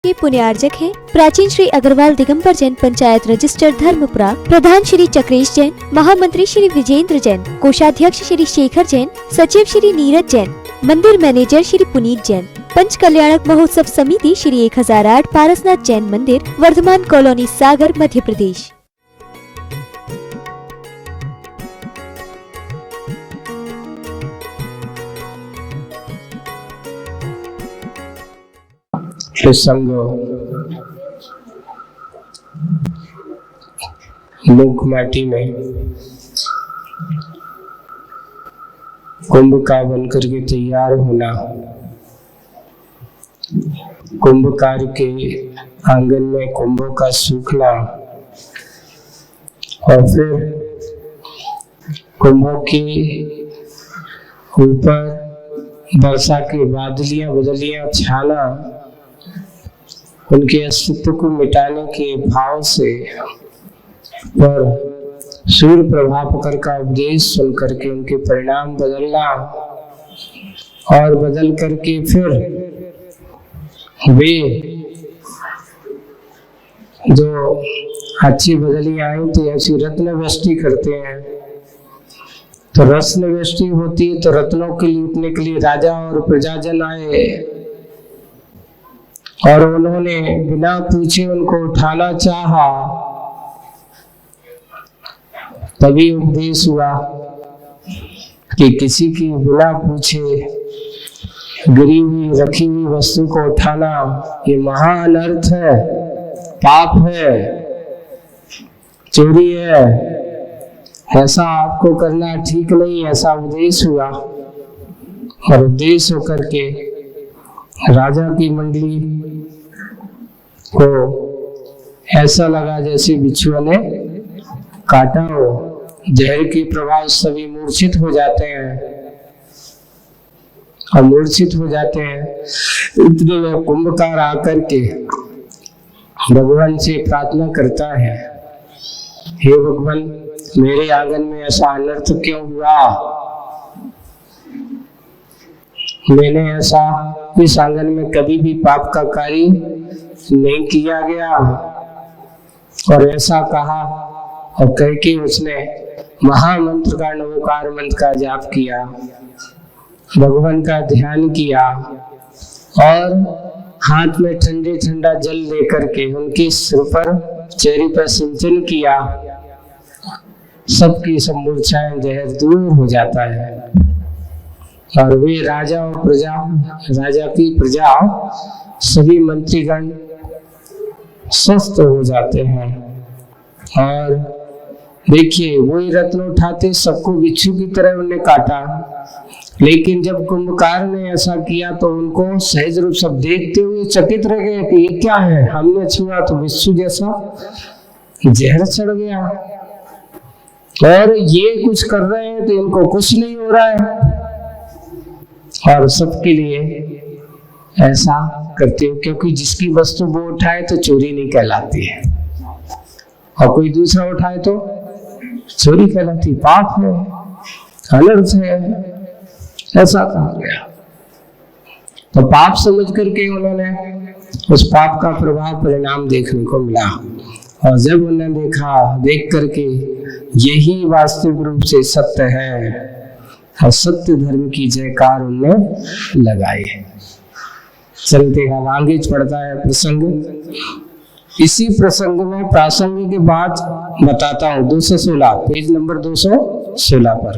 के पुण्यार्जक हैं प्राचीन श्री अग्रवाल दिगंबर जैन पंचायत रजिस्टर धर्मपुरा, प्रधान श्री चक्रेश जैन, महामंत्री श्री विजेंद्र जैन, कोषाध्यक्ष श्री शेखर जैन, सचिव श्री नीरज जैन, मंदिर मैनेजर श्री पुनीत जैन, पंच कल्याणक महोत्सव समिति श्री 1008 पारसनाथ जैन मंदिर, वर्धमान कॉलोनी, सागर, मध्य प्रदेश। प्रसंग मूक माटी में कुंभ का बनकर के तैयार होना, कुंभकार के आंगन में कुंभों का सूखना और फिर कुंभों के ऊपर वर्षा के बादलियां बदलियां छाना, उनके अस्तित्व को मिटाने के भाव से पर सूर्य प्रभाकर का उपदेश सुन करके उनके परिणाम बदलना और बदल करके फिर वे जो अच्छी बदली आई तो ऐसी रत्न वृष्टि करते हैं। तो रत्न वृष्टि होती है तो रत्नों के लूटने के लिए राजा और प्रजाजन आए और उन्होंने बिना पूछे उनको उठाना चाहा। तभी उपदेश हुआ कि किसी की बिना पूछे गिरी हुई रखी हुई वस्तु को उठाना ये महा अनर्थ है, पाप है, चोरी है, ऐसा आपको करना ठीक नहीं। ऐसा उपदेश हुआ और उपदेश होकर के राजा की मंडली को ऐसा लगा जैसे बिच्छुआ ने काटा हो। जहर के प्रभाव सभी मूर्छित हो जाते हैं और मूर्छित हो जाते हैं। इतने में कुंभकार आकर के भगवान से प्रार्थना करता है, हे भगवान, मेरे आंगन में ऐसा अनर्थ क्यों हुआ? मैंने ऐसा इस आंगन में कभी भी पाप का कार्य नहीं किया गया। और ऐसा कहा और कह के उसने महामंत्र का नवोकार मंत्र का जाप किया, भगवान का ध्यान किया और हाथ में ठंडे ठंडा जल लेकर के उनके सिर पर, चेहरे पर सिंचन किया। सबकी सब मूर्छाएं जहर दूर हो जाता है और वे राजा और प्रजा, राजा की प्रजा, सभी मंत्रीगण स्वस्थ हो जाते हैं। और देखिए वही रत्न उठाते सबको बिच्छू की तरह उन्हें काटा, लेकिन जब कुंभकार ने ऐसा किया तो उनको सहज रूप सब देखते हुए चकित रह गए कि ये क्या है। हमने छुआ तो बिच्छू जैसा जहर चढ़ गया और ये कुछ कर रहे हैं तो इनको कुछ नहीं हो रहा है। और सबके लिए ऐसा करते हो क्योंकि जिसकी वस्तु वो उठाए तो चोरी नहीं कहलाती है और कोई दूसरा उठाए तो चोरी कहलाती, पाप है, अनर्थ है, ऐसा कहा गया। तो पाप समझ करके उन्होंने उस पाप का प्रभाव परिणाम देखने को मिला और जब उन्होंने देखा, देख करके यही वास्तविक रूप से सत्य है और सत्य धर्म की जयकार उन्होंने लगाई है। चलते हैं आगे पढ़ता है प्रसंग। इसी प्रसंग में प्रासंगिक की बात बताता हूँ, 216 पेज नंबर 216 पर।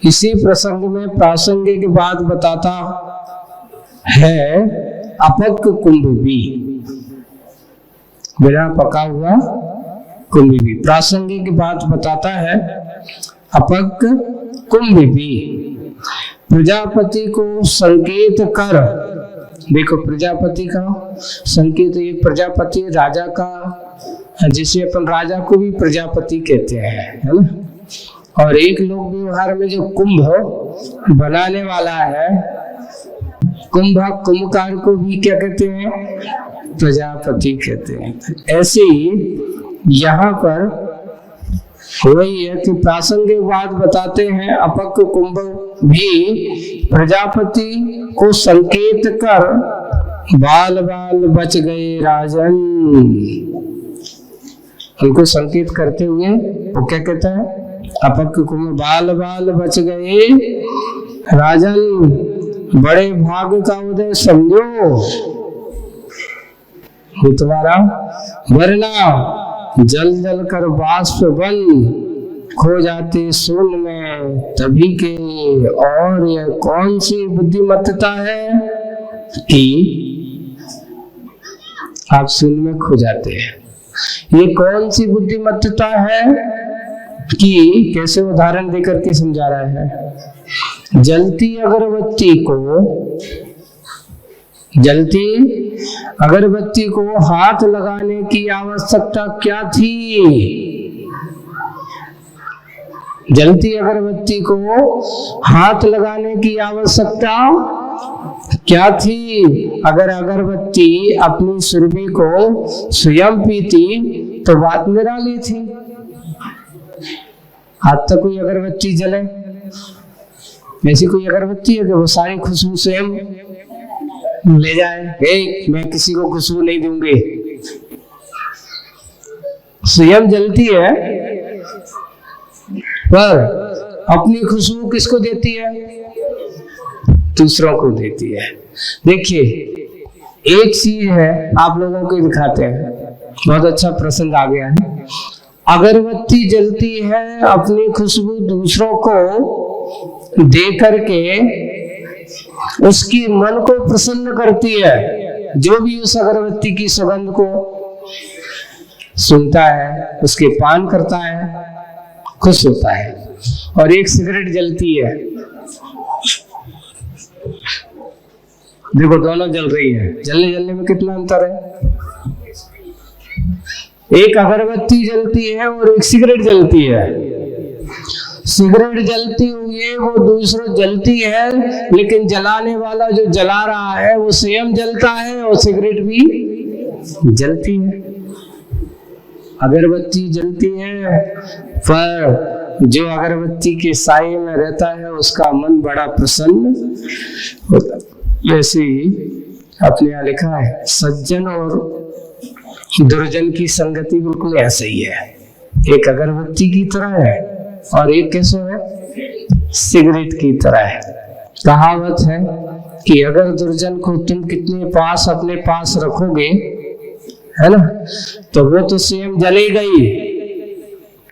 इसी प्रसंग में प्रासंगिक की बात बताता है अपक्व कुंभ भी, बिना पका हुआ कुंभ भी। प्रासंगिक की बात बताता है अपक्व कुंभ भी। प्रजापति को संकेत कर, देखो प्रजापति का संकेत, एक प्रजापति राजा का, जिसे अपन राजा को भी प्रजापति कहते हैं, है ना। और एक लोक व्यवहार में जो कुंभ बनाने वाला है, कुंभकार को भी क्या कहते हैं? प्रजापति कहते हैं। ऐसे ही यहाँ पर वही है कि प्रासंगिक बात बताते हैं अपक्व कुंभ भी प्रजापति को संकेत कर बाल बाल बच गए राजन। उनको संकेत करते हुए वो क्या कहता है, अपक कुम बाल बाल बच गए राजन, बड़े भाग का उदय समझो ये तुम्हारा, वरना जल जल कर बाष्प बन खो जाते शून्य में तभी के। और यह कौन सी बुद्धिमत्ता है कि आप शून्य में खो जाते हैं? ये कौन सी बुद्धिमत्ता है कि, कैसे उदाहरण देकर के समझा रहा है, जलती अगरबत्ती को हाथ लगाने की आवश्यकता क्या थी? जलती अगरबत्ती को हाथ लगाने की आवश्यकता क्या थी? अगर अगरबत्ती अपनी सुरभि को स्वयं पीती तो बात निराली थी। आज तक कोई अगरबत्ती जले, ऐसी कोई अगरबत्ती है कि वो सारी खुशबू स्वयं ले जाए? मैं किसी को खुशबू नहीं दूंगी, स्वयं जलती है, पर अपनी खुशबू किसको देती है? दूसरों को देती है। देखिए एक चीज है, आप लोगों को दिखाते हैं, बहुत अच्छा प्रसंग आ गया है। अगरबत्ती जलती है, अपनी खुशबू दूसरों को दे करके उसकी मन को प्रसन्न करती है। जो भी उस अगरबत्ती की सुगंध को सुनता है, उसके पान करता है, खुश होता है। और एक सिगरेट जलती है, देखो दोनों जल रही है, जलने में कितना अंतर है। एक अगरबत्ती जलती है और एक सिगरेट जलती है। सिगरेट जलती हुई वो दूसरों जलती है, लेकिन जलाने वाला जो जला रहा है वो स्वयं जलता है और सिगरेट भी जलती है। अगरबत्ती जलती है, पर जो अगरबत्ती के साये में रहता है उसका मन बड़ा प्रसन्न होता है। वैसे ही अपने यहाँ लिखा है, सज्जन और दुर्जन की संगति बिल्कुल ऐसे ही है। एक अगरबत्ती की तरह है और एक कैसे है, सिगरेट की तरह है। कहावत है कि अगर दुर्जन को तुम कितने पास अपने पास रखोगे, है ना, तो वो तो स्वयं जलेगा ही,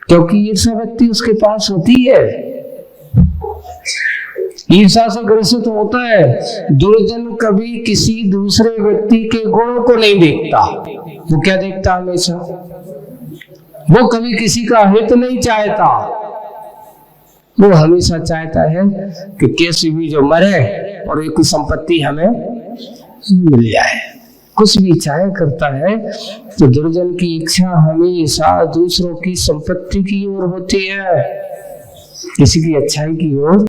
क्योंकि ईर्ष्या व्यक्ति उसके पास होती है, ईर्ष्या से ग्रसित होता है। दुर्जन कभी किसी दूसरे व्यक्ति के गुणों को नहीं देखता, वो क्या देखता हमेशा, वो कभी किसी का हित नहीं चाहता, वो हमेशा चाहता है कि कैसे भी जो मरे और एक संपत्ति हमें मिल जाए, कुछ भी चाहे करता है। तो दुर्जन की इच्छा हमेशा दूसरों की संपत्ति की ओर होती है, किसी की अच्छाई की ओर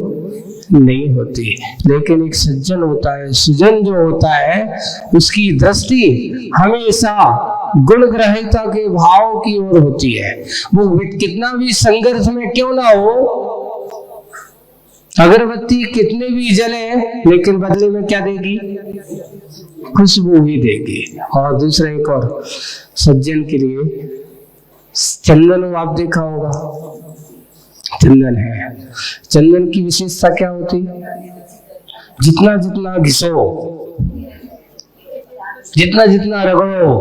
नहीं होती। लेकिन एक सज्जन होता है, सुजन जो होता है, उसकी दृष्टि हमेशा गुण ग्रहिता के भाव की ओर होती है। वो कितना भी संघर्ष में क्यों ना हो, अगरबत्ती कितने भी जले, लेकिन बदले में क्या देगी, खुशबू ही देगी। और दूसरा एक और सज्जन के लिए चंदन, आप देखा होगा, चंदन है, चंदन की विशेषता क्या होती, जितना जितना घिसो, जितना जितना रगड़ो,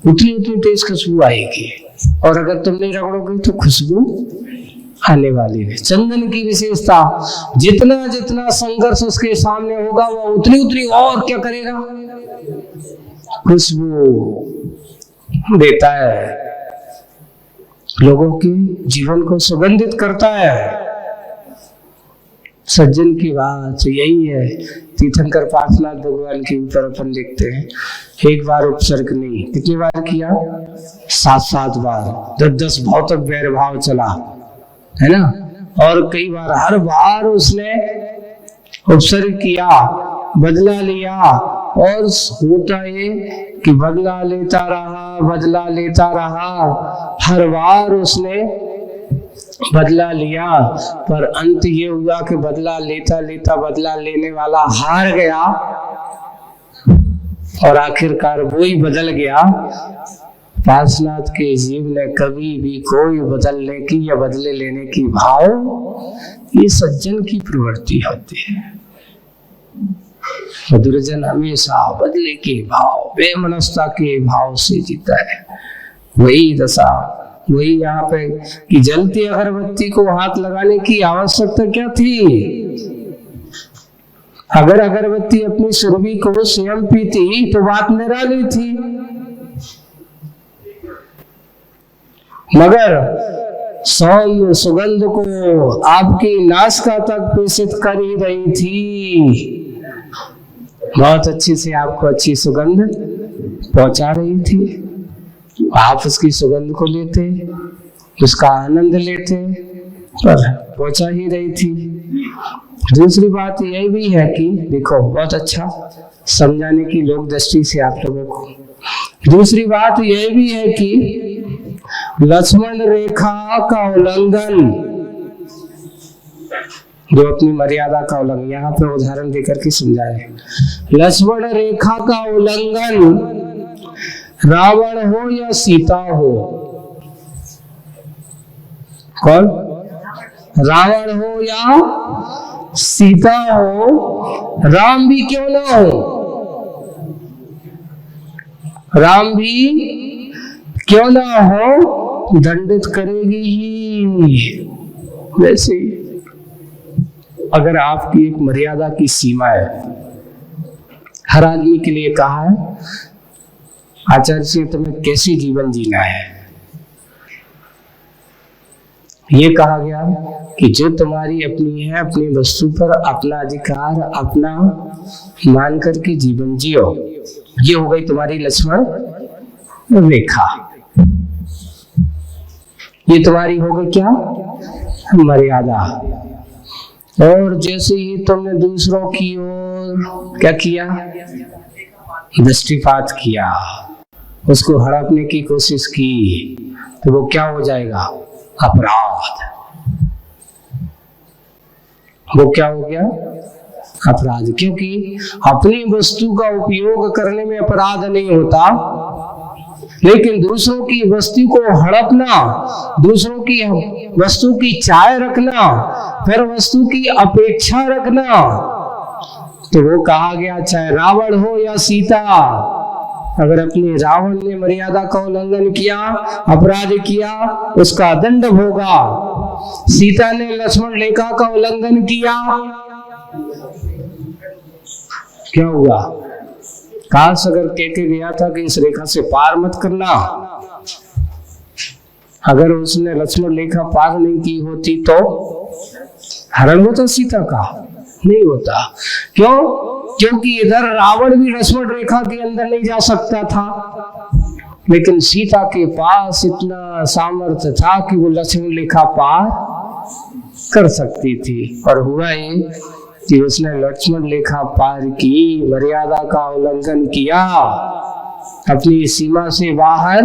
उतनी उतनी तेज खुशबू आएगी, और अगर तुम नहीं रगड़ोगे तो खुशबू आने वाली है। चंदन की विशेषता, जितना जितना संघर्ष उसके सामने होगा वो उतनी उतनी और क्या करेगा, खुशबू देता है, लोगों के जीवन को सुगंधित करता है। सज्जन की बात यही है। तीर्थंकर पार्थनाथ भगवान के ऊपर अपन देखते हैं, एक बार उपसर्ग नहीं, कितनी बार किया, 7-7 बार, 10-10 भौतिक वैरभाव चला, है ना, और कई बार, हर बार उसने उपसर्ग किया, बदला लिया, और होता है कि बदला लेता रहा, हर बार उसने बदला लिया, पर अंत ये हुआ कि बदला लेता लेता बदला लेने वाला हार गया और आखिरकार वो ही बदल गया। पार्श्वनाथ के जीव ने कभी भी कोई बदलने की या बदले लेने की भाव, ये सज्जन की प्रवृत्ति होती है। दुर्जन हमेशा बदले के भाव, बेमनस्ता के भाव से जीता है। वही दशा, वही यहाँ पे कि जलती अगरबत्ती को हाथ लगाने की आवश्यकता क्या थी? अगर अगरबत्ती अपनी सुरभि को स्वयं पीती तो बात निराली थी, मगर सौम्य सुगंध को आपकी नासिका तक प्रेषित कर ही रही थी। बहुत अच्छी से आपको अच्छी सुगंध पहुंचा रही थी। आप उसकी सुगंध को लेते, उसका आनंद लेते, पर पहुंचा ही रही थी। दूसरी बात यह भी है कि देखो, बहुत अच्छा समझाने की लोक दृष्टि से आप लोगों को। दूसरी बात यह भी है कि लक्ष्मण रेखा का उल्लंघन, जो अपनी मर्यादा का उल्लंघन, यहाँ पे उदाहरण देकर के समझाए। लक्ष्मण रेखा का उल्लंघन रावण हो या सीता हो, कौन? रावण हो या सीता हो, राम भी क्यों ना हो, राम भी क्यों ना हो, दंडित करेगी ही। वैसे अगर आपकी एक मर्यादा की सीमा है, हर आदमी के लिए कहा है आचार्य से तुम्हें कैसे जीवन जीना है, ये कहा गया कि जो तुम्हारी अपनी है, अपनी वस्तु पर अपना अधिकार अपना मान करके जीवन जियो। ये हो गई तुम्हारी लक्ष्मण रेखा, ये तुम्हारी हो गई क्या? मर्यादा। और जैसे ही तुमने दूसरों की ओर क्या किया? दृष्टिपात किया, उसको हड़पने की कोशिश की, तो वो क्या हो जाएगा? अपराध। वो क्या हो गया? अपराध। क्योंकि अपनी वस्तु का उपयोग करने में अपराध नहीं होता, लेकिन दूसरों की वस्तु को हड़पना, दूसरों की वस्तु की चाह रखना, फिर वस्तु की अपेक्षा रखना, तो वो कहा गया चाहे रावण हो या सीता, अगर अपने रावण ने मर्यादा का उल्लंघन किया, अपराध किया, उसका दंड भोगा। सीता ने लक्ष्मण रेखा का उल्लंघन किया, क्या हुआ? काश अगर कह के गया था कि इस रेखा से पार मत करना, अगर उसने लक्ष्मण रेखा पार नहीं की होती तो हरण होता सीता का? नहीं होता। क्यों? क्योंकि इधर रावण भी लक्ष्मण रेखा के अंदर नहीं जा सकता था, लेकिन सीता के पास इतना सामर्थ्य था कि वो लक्ष्मण रेखा पार कर सकती थी। और हुआ ये कि उसने लक्ष्मण रेखा पार की, मर्यादा का उल्लंघन किया, अपनी सीमा से बाहर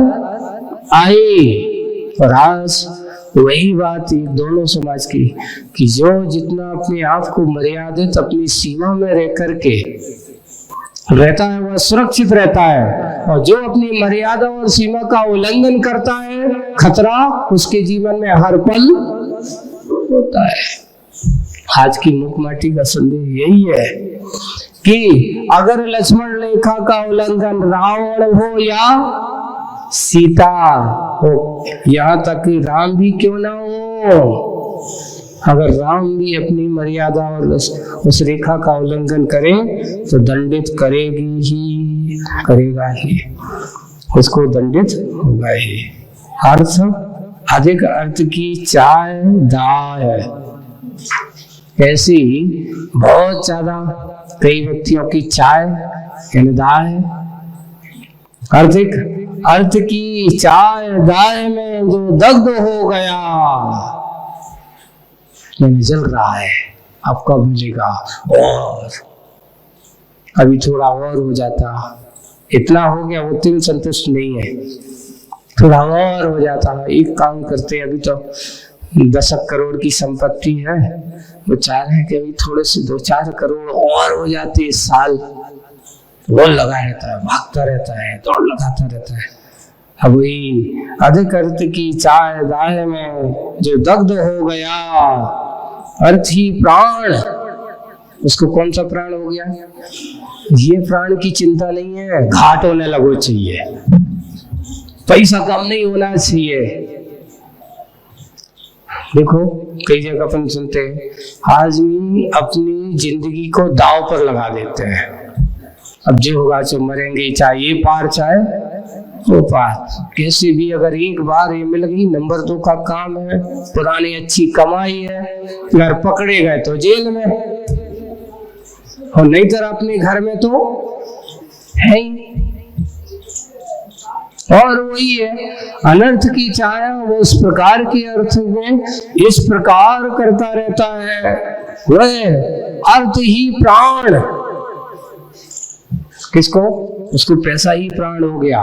आए। और आज वही बात दोनों समाज की कि जो जितना अपने आप को मर्यादित अपनी सीमा में रह करके रहता है वह सुरक्षित रहता है, और जो अपनी मर्यादा और सीमा का उल्लंघन करता है, खतरा उसके जीवन में हर पल होता है। आज की मुखमाटी का संदेश यही है कि अगर लक्ष्मण रेखा का उल्लंघन रावण हो या सीता हो, यहाँ तक कि राम भी क्यों ना हो, अगर राम भी अपनी मर्यादा और उस रेखा का उल्लंघन करे तो दंडित करेगी ही, करेगा ही, उसको दंडित होगा ही। अर्थ अधिक अर्थ की चाय दाय, ऐसी बहुत ज्यादा कई व्यक्तियों की चाय दाय, अधिक अर्थ की चाय दाय में जो दग्ध हो गया, जल रहा है, अब कब मिलेगा? और अभी थोड़ा और हो जाता, इतना हो गया, वो तिल संतुष्ट नहीं है, थोड़ा और हो जाता। एक काम करते, अभी तो 10 करोड़ की संपत्ति है, वो चाह रहे हैं कि अभी थोड़े से 2-4 करोड़ और हो जाते इस साल, वो लगा रहता है, भागता रहता है, दौड़ लगाता रहता है। अब वही अधिक अर्थ की चाय दाहे में जो दग्ध हो गया, अर्थ ही प्राण, उसको कौन सा प्राण हो गया? ये प्राण की चिंता नहीं है, घाट होने लगो चाहिए, पैसा कम नहीं होना चाहिए। देखो कई जगह अपन सुनते हैं आदमी अपनी जिंदगी को दांव पर लगा देते हैं, अब जो होगा सो मरेंगे, चाहे ये पार चाहे वो पार, कैसे भी अगर एक बार ये मिल गई, नंबर 2 का काम है, पुरानी अच्छी कमाई है, अगर पकड़े गए तो जेल में, और नहीं तो अपने घर में तो है ही। और वही है अनर्थ की छाया, वो इस प्रकार के अर्थ में इस प्रकार करता रहता है, वह अर्थ ही प्राण। किसको? उसको पैसा ही प्राण हो गया।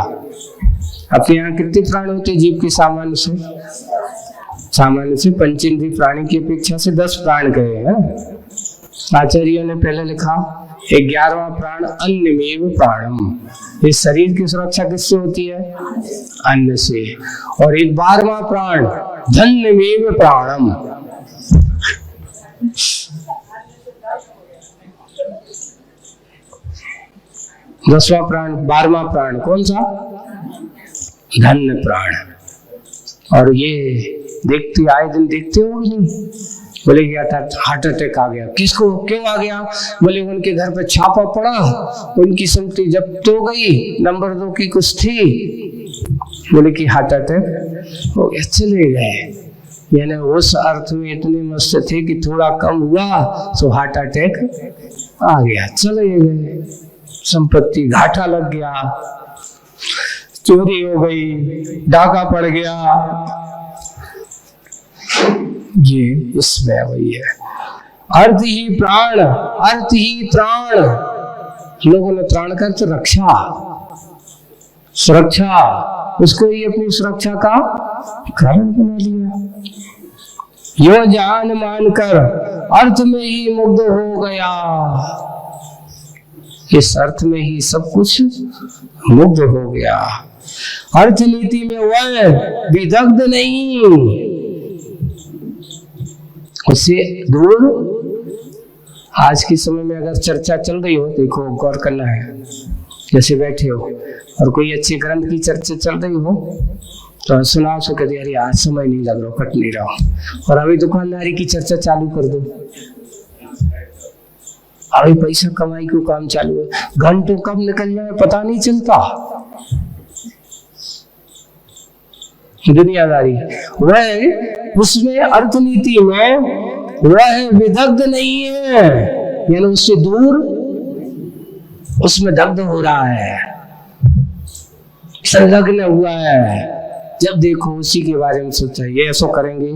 अपने यहाँ कितने प्राण होते जीव के सामान्य से पंचेंद्रिय प्राणी की अपेक्षा से 10 प्राण गए हैं। आचार्यों ने पहले लिखा 11वां प्राण अन्नमेव प्राणम। इस शरीर की सुरक्षा किससे होती है? अन्न से। और एक 12वां प्राण धन्यमेव प्राणम। दसवां प्राण 12वां प्राण कौन सा? धन्य प्राण। और ये देखते आए दिन देखते हो नहीं? बोले क्या था, हार्ट अटैक आ गया। किसको? क्यों आ गया? बोले उनके घर पे छापा पड़ा, उनकी संपत्ति जब्त हो गई, नंबर 2 की कुछ थी, बोले कि हार्ट अटैक हो गया, चले गए। यानी उस अर्थ में इतने मस्त थे कि थोड़ा कम हुआ तो हार्ट अटैक आ गया, चले गए। संपत्ति घाटा लग गया, चोरी हो गई, डाका पड़ गया। ये इसमें वही है, अर्थ ही प्राण, अर्थ ही त्राण। लोगों ने त्राण का अर्थ रक्षा, सुरक्षा, उसको ही अपनी सुरक्षा का कारण बना लिया। यो जान मानकर अर्थ में ही मुग्ध हो गया, इस अर्थ में ही सब कुछ मुग्ध हो गया। अर्थ नीति में वह विदग्ध नहीं, उससे दूर। आज के समय में अगर चर्चा चल रही हो, देखो गौर करना है, जैसे बैठे हो और कोई अच्छे ग्रंथ की चर्चा चल रही हो तो सुनाओ सो कहते यार आज समय नहीं लग रहा, कट नहीं रहा। और अभी दुकानदारी की चर्चा चालू कर दो, अभी पैसा कमाई को काम चालू है, घंटों कब निकल जाए पता नहीं चलता। दुनियादारी वह उसमें अर्थनीति में वह विदग्ध नहीं है, यानी उससे दूर, उसमें दग्ध हो रहा है, संलग्न हुआ है। जब देखो उसी के बारे में सोचा, ये ऐसा करेंगे,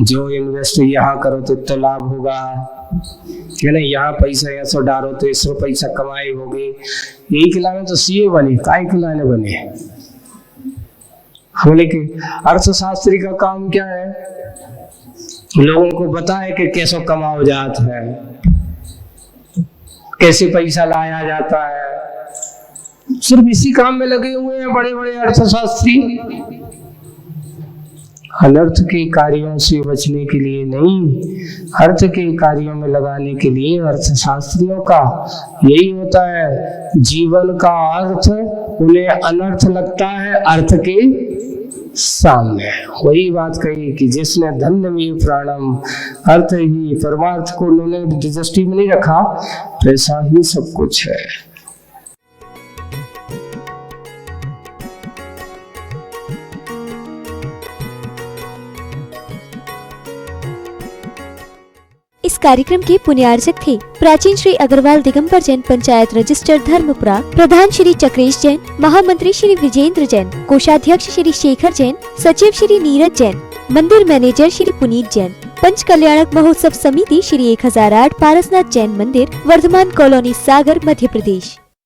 जो इन्वेस्ट यहाँ करो तो इतना लाभ होगा, यानी यहाँ पैसा ऐसा डालो तो इसमें पैसा कमाई होगी। यही खिलाने तो सीए बने, काय खिलाने बने। बोले कि अर्थशास्त्री का काम क्या है? लोगों को बताए कि कैसे कमाओ जात है, कैसे पैसा लाया जाता है। सिर्फ इसी काम में लगे हुए हैं बड़े बड़े अर्थशास्त्री। अनर्थ के कार्यों से बचने के लिए नहीं, अर्थ के कार्यों में लगाने के लिए अर्थशास्त्रियों का यही होता है। जीवन का अर्थ उन्हें अनर्थ लगता है अर्थ के सामने। वही बात कही कि जिसने धन्य में प्राणम, अर्थ ही परमार्थ को उन्होंने डिजस्टिव में नहीं रखा, ऐसा ही सब कुछ है। इस कार्यक्रम के पुण्यार्जक थे प्राचीन श्री अग्रवाल दिगंबर जैन पंचायत रजिस्टर धर्मपुरा, प्रधान श्री चक्रेश जैन, महामंत्री श्री विजेंद्र जैन, कोषाध्यक्ष श्री शेखर जैन, सचिव श्री नीरज जैन, मंदिर मैनेजर श्री पुनीत जैन, पंच कल्याणक महोत्सव समिति श्री 1008 पारसनाथ जैन मंदिर, वर्धमान कॉलोनी, सागर, मध्य प्रदेश।